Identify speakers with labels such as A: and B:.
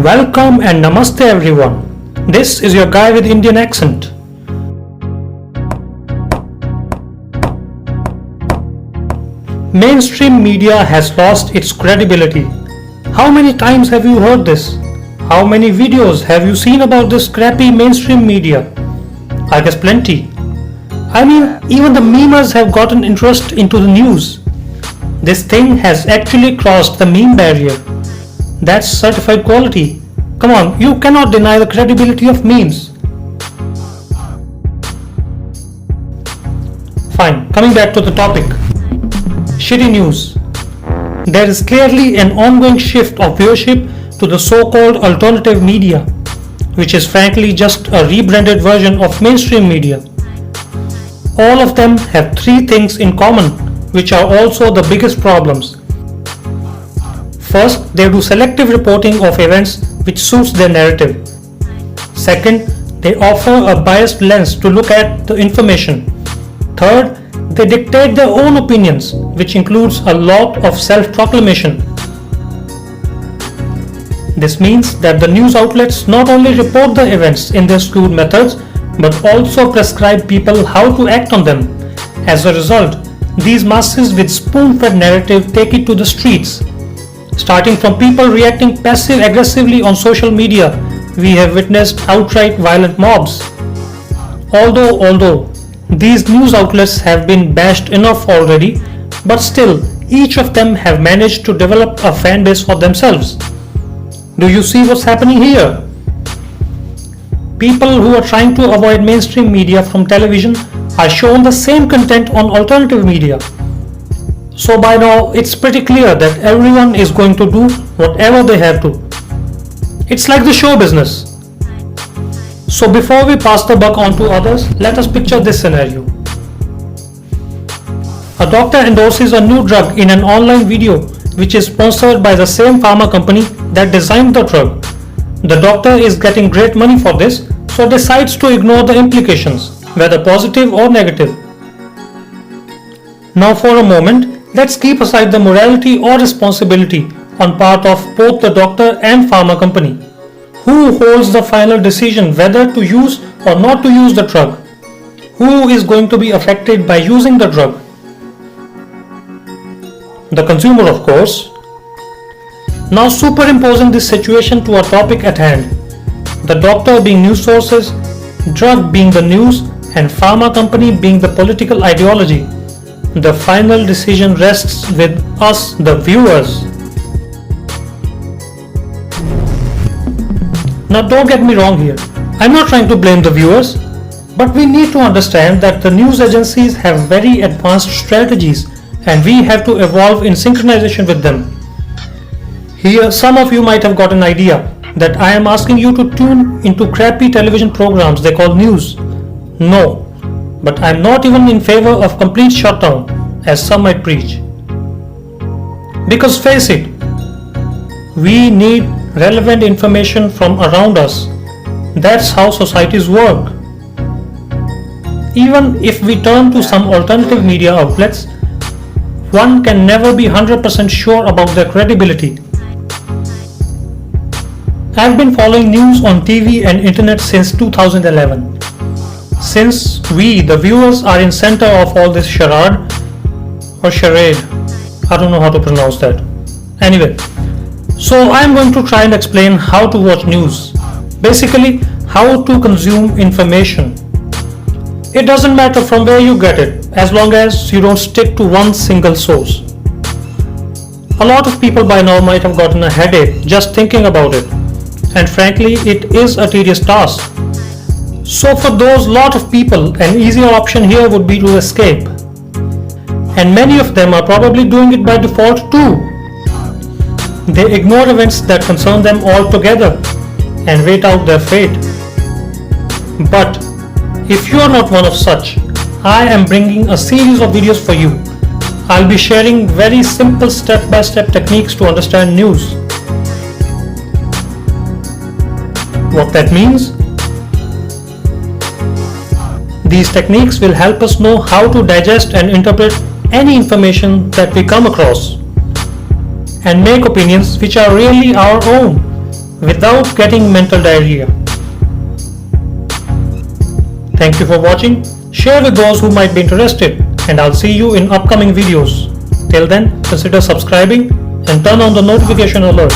A: Welcome and namaste everyone. This is your guy with Indian accent. Mainstream media has lost its credibility. How many times have you heard this? How many videos have you seen about this crappy mainstream media? I guess plenty. I mean, even the memers have gotten interest into the news. This thing has actually crossed the meme barrier. That's certified quality. Come on, you cannot deny the credibility of memes. Fine, coming back to the topic. Shitty news. There is clearly an ongoing shift of viewership to the so-called alternative media, which is frankly just a rebranded version of mainstream media. All of them have three things in common, which are also the biggest problems. First, they do selective reporting of events which suits their narrative. Second, they offer a biased lens to look at the information. Third, they dictate their own opinions, which includes a lot of self-proclamation. This means that the news outlets not only report the events in their skewed methods, but also prescribe people how to act on them. As a result, these masses with spoon-fed narrative take it to the streets. Starting from people reacting passive-aggressively on social media, we have witnessed outright violent mobs. Although these news outlets have been bashed enough already, but still, each of them have managed to develop a fan base for themselves. Do you see what's happening here? People who are trying to avoid mainstream media from television are shown the same content on alternative media. So by now, it's pretty clear that everyone is going to do whatever they have to. It's like the show business. So before we pass the buck on to others, let us picture this scenario. A doctor endorses a new drug in an online video which is sponsored by the same pharma company that designed the drug. The doctor is getting great money for this, so decides to ignore the implications, whether positive or negative. Now for a moment, let's keep aside the morality or responsibility on part of both the doctor and pharma company. Who holds the final decision whether to use or not to use the drug? Who is going to be affected by using the drug? The consumer, of course. Now superimposing this situation to our topic at hand. The doctor being news sources, drug being the news, and pharma company being the political ideology. The final decision rests with us, the viewers. Now don't get me wrong here. I'm not trying to blame the viewers, but we need to understand that the news agencies have very advanced strategies and we have to evolve in synchronization with them. Here, some of you might have got an idea that I am asking you to tune into crappy television programs they call news. No. But I am not even in favor of complete shutdown, as some might preach. Because face it, we need relevant information from around us. That's how societies work. Even if we turn to some alternative media outlets, one can never be 100% sure about their credibility. I've been following news on TV and internet since 2011. Since we, the viewers, are in center of all this charade, I don't know how to pronounce that. Anyway, so I'm going to try and explain how to watch news. Basically, how to consume information. It doesn't matter from where you get it, as long as you don't stick to one single source. A lot of people by now might have gotten a headache just thinking about it. And frankly, it is a tedious task. So for those lot of people, an easier option here would be to escape. And many of them are probably doing it by default too. They ignore events that concern them altogether and wait out their fate. But if you are not one of such, I am bringing a series of videos for you. I'll be sharing very simple step-by-step techniques to understand news. What that means? These techniques will help us know how to digest and interpret any information that we come across and make opinions which are really our own, without getting mental diarrhea. Thank you for watching. Share with those who might be interested, and I'll see you in upcoming videos. Till then, consider subscribing and turn on the notification alert